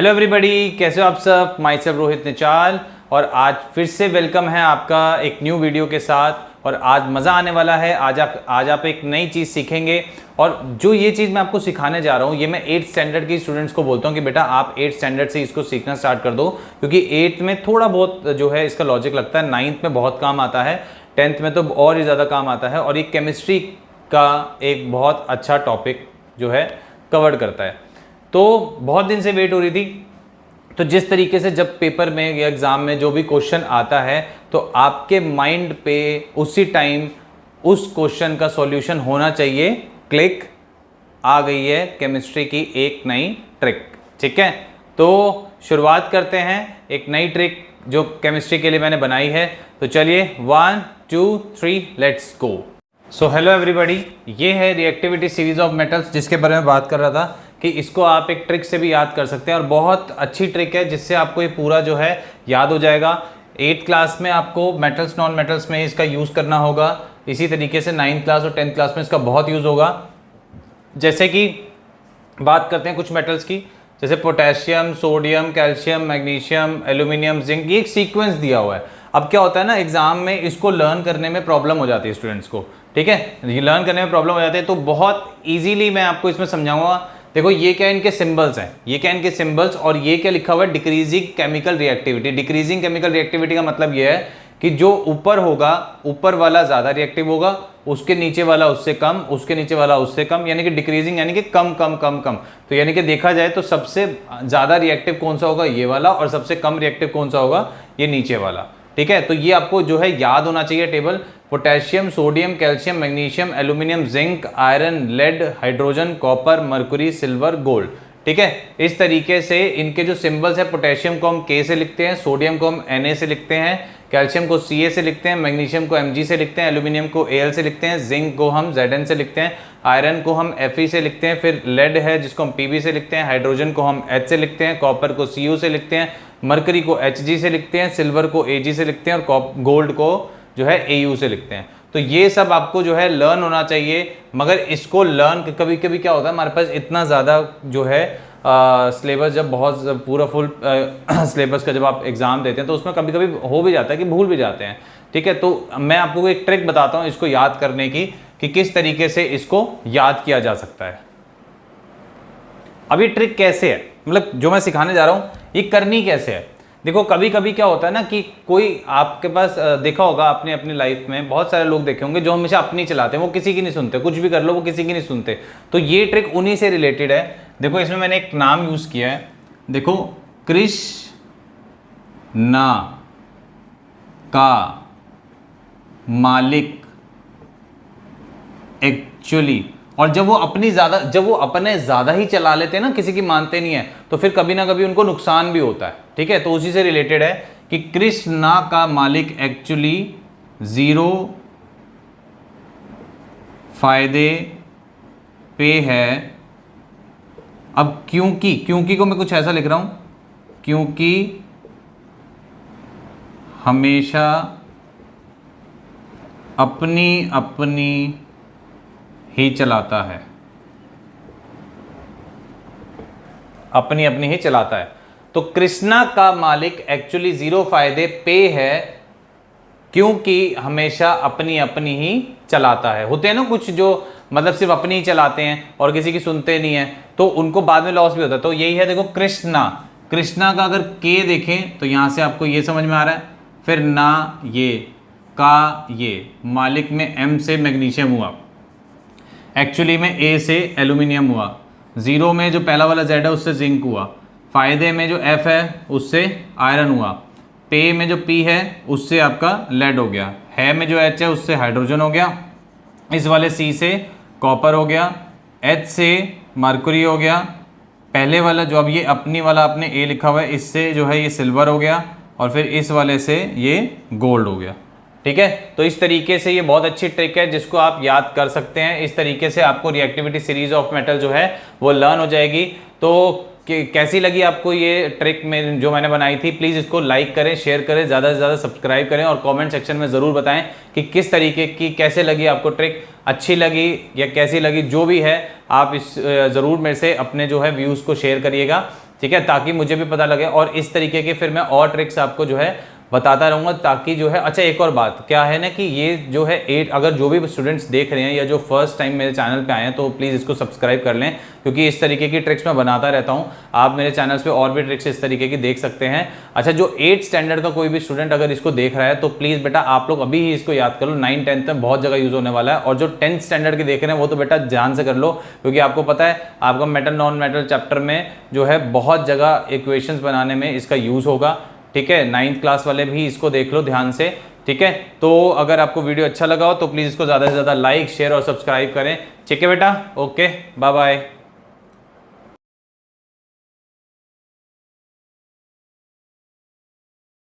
Hello everybody, कैसे हो आप सब। माई सेल्फ रोहित निचाल और आज फिर से वेलकम है आपका एक न्यू वीडियो के साथ। और आज मज़ा आने वाला है। आज आप एक नई चीज़ सीखेंगे। और जो ये चीज़ मैं आपको सिखाने जा रहा हूँ, ये मैं 8th स्टैंडर्ड के स्टूडेंट्स को बोलता हूँ कि बेटा आप 8th स्टैंडर्ड से इसको सीखना स्टार्ट कर दो, क्योंकि 8th में थोड़ा बहुत जो है इसका लॉजिक लगता है, 9th में बहुत काम आता है, 10th में तो और ही ज़्यादा काम आता है। और ये केमिस्ट्री का एक बहुत अच्छा टॉपिक जो है कवर करता है। तो बहुत दिन से वेट हो रही थी। तो जिस तरीके से जब पेपर में या एग्ज़ाम में जो भी क्वेश्चन आता है, तो आपके माइंड पे उसी टाइम उस क्वेश्चन का सॉल्यूशन होना चाहिए। क्लिक, आ गई है केमिस्ट्री की एक नई ट्रिक। ठीक है, तो शुरुआत करते हैं एक नई ट्रिक जो केमिस्ट्री के लिए मैंने बनाई है। तो चलिए 1 2 3 let's go. So hello everybody, ये है रिएक्टिविटी सीरीज ऑफ मेटल्स, जिसके बारे में बात कर रहा था कि इसको आप एक ट्रिक से भी याद कर सकते हैं। और बहुत अच्छी ट्रिक है जिससे आपको ये पूरा जो है याद हो जाएगा। 8th क्लास में आपको मेटल्स नॉन मेटल्स में इसका यूज़ करना होगा। इसी तरीके से 9th क्लास और 10th क्लास में इसका बहुत यूज़ होगा। जैसे कि बात करते हैं कुछ मेटल्स की, जैसे potassium, sodium, calcium, magnesium, aluminium, zinc. ये एक सीक्वेंस दिया हुआ है। अब क्या होता है ना, एग्जाम में इसको लर्न करने में प्रॉब्लम हो जाती है स्टूडेंट्स को। ठीक है, ये लर्न करने में प्रॉब्लम हो जाती है, तो बहुत ईजीली मैं आपको इसमें समझाऊंगा। देखो ये क्या इनके सिंबल्स हैं, ये क्या इनके सिंबल्स, और ये क्या लिखा हुआ है, decreasing chemical reactivity. Decreasing chemical reactivity का मतलब ये है कि जो ऊपर होगा, ऊपर वाला ज़्यादा रिएक्टिव होगा, उसके नीचे वाला उससे कम, उसके नीचे वाला उससे कम, यानी कि डिक्रीजिंग यानी कि कम कम कम कम। तो यानी कि देखा जाए तो सबसे ज़्यादा रिएक्टिव कौन सा होगा, ये वाला, और सबसे कम रिएक्टिव कौन सा होगा, ये नीचे वाला। ठीक है, तो ये आपको जो है याद होना चाहिए table. Potassium, sodium, calcium, magnesium, aluminium, zinc, iron, lead, hydrogen, copper, mercury, silver, gold. ठीक है, इस तरीके से इनके जो सिंबल्स है, पोटेशियम को हम के से लिखते हैं, सोडियम को हम Na से लिखते हैं, कैल्शियम को Ca से लिखते हैं, मैग्नीशियम को Mg से लिखते हैं, एल्यूमिनियम को Al से लिखते हैं, जिंक को हम Zn से लिखते हैं, आयरन को हम Fe से लिखते हैं, फिर लेड है जिसको हम Pb से लिखते हैं, हाइड्रोजन को हम H से लिखते हैं, कॉपर को Cu से लिखते हैं, मरकरी को Hg से लिखते हैं, सिल्वर को Ag से लिखते हैं, और गोल्ड को जो है Au से लिखते हैं। तो ये सब आपको जो है लर्न होना चाहिए। मगर इसको लर्न कभी कभी क्या होता है, हमारे पास इतना ज़्यादा जो है सिलेबस, जब बहुत पूरा फुल सिलेबस का जब आप एग्ज़ाम देते हैं तो उसमें कभी कभी हो भी जाता है कि भूल भी जाते हैं। ठीक है, तो मैं आपको एक ट्रिक बताता हूँ इसको याद करने की, कि किस तरीके से इसको याद किया जा सकता है। अब ये ट्रिक कैसे है, मतलब जो मैं सिखाने जा रहा हूँ ये करनी कैसे है। देखो कभी कभी क्या होता है ना कि कोई आपके पास देखा होगा आपने अपनी लाइफ में, बहुत सारे लोग देखे होंगे जो हमेशा अपनी चलाते हैं, वो किसी की नहीं सुनते, कुछ भी कर लो वो किसी की नहीं सुनते। तो ये ट्रिक उन्हीं से रिलेटेड है। देखो इसमें मैंने एक नाम यूज़ किया है, देखो कृष्णा का मालिक एक्चुअली, और जब वो अपने ज़्यादा ही चला लेते हैं ना, किसी की मानते नहीं है, तो फिर कभी ना कभी उनको नुकसान भी होता है। ठीक है, तो उसी से रिलेटेड है कि कृष्णा का मालिक एक्चुअली 0 फायदे पे है। अब क्योंकि को मैं कुछ ऐसा लिख रहा हूं, क्योंकि हमेशा अपनी ही चलाता है, अपनी ही चलाता है। तो कृष्णा का मालिक एक्चुअली 0 फायदे पे है, क्योंकि हमेशा अपनी ही चलाता है। होते हैं ना कुछ जो मतलब सिर्फ अपनी ही चलाते हैं और किसी की सुनते नहीं है, तो उनको बाद में लॉस भी होता है। तो यही है, देखो कृष्णा का अगर के देखें तो यहां से आपको ये समझ में आ रहा है, फिर ना ये का, ये मालिक में M से मैग्नीशियम हुआ, एक्चुअली में A से एल्यूमिनियम हुआ, 0 में जो पहला वाला Z है उससे जिंक हुआ, फायदे में जो F है उससे आयरन हुआ, पे में जो P है उससे आपका लेड हो गया, है में जो H है उससे हाइड्रोजन हो गया, इस वाले C से कॉपर हो गया, H से मरकुरी हो गया, पहले वाला जो अब ये अपनी वाला आपने A लिखा हुआ है इससे जो है ये सिल्वर हो गया, और फिर इस वाले से ये गोल्ड हो गया। ठीक है, तो इस तरीके से ये बहुत अच्छी ट्रिक है जिसको आप याद कर सकते हैं। इस तरीके से आपको रिएक्टिविटी सीरीज ऑफ मेटल जो है वो लर्न हो जाएगी। तो कैसी लगी आपको ये ट्रिक में जो मैंने बनाई थी, प्लीज़ इसको लाइक करें, शेयर करें, ज़्यादा से ज़्यादा सब्सक्राइब करें, और कमेंट सेक्शन में ज़रूर बताएं कि किस तरीके की कैसे लगी आपको ट्रिक, अच्छी लगी या कैसी लगी, जो भी है आप इस ज़रूर मेरे से अपने जो है व्यूज़ को शेयर करिएगा। ठीक है, ताकि मुझे भी पता लगे और इस तरीके के फिर मैं और ट्रिक्स आपको जो है बताता रहूँगा, ताकि जो है अच्छा एक और बात क्या है ना कि ये जो है 8 अगर जो भी स्टूडेंट्स देख रहे हैं या जो फर्स्ट टाइम मेरे चैनल पे आए हैं तो प्लीज़ इसको सब्सक्राइब कर लें, क्योंकि इस तरीके की ट्रिक्स मैं बनाता रहता हूँ। आप मेरे चैनल्स पे और भी ट्रिक्स इस तरीके की देख सकते हैं। अच्छा, जो 8th स्टैंडर्ड का कोई भी स्टूडेंट अगर इसको देख रहा है तो प्लीज़ बेटा आप लोग अभी ही इसको याद कर लो, 9th 10th में बहुत जगह यूज़ होने वाला है। और जो 10th स्टैंडर्ड के देख रहे हैं वो तो बेटा ध्यान से कर लो, क्योंकि आपको पता है आपका मेटल नॉन मेटल चैप्टर में जो है बहुत जगह इक्वेशंस बनाने में इसका यूज़ होगा। ठीक है, 9th क्लास वाले भी इसको देख लो ध्यान से। ठीक है, तो अगर आपको वीडियो अच्छा लगा हो तो प्लीज़ इसको ज़्यादा से ज़्यादा लाइक शेयर और सब्सक्राइब करें। ठीक है बेटा, ओके, बाय बाय।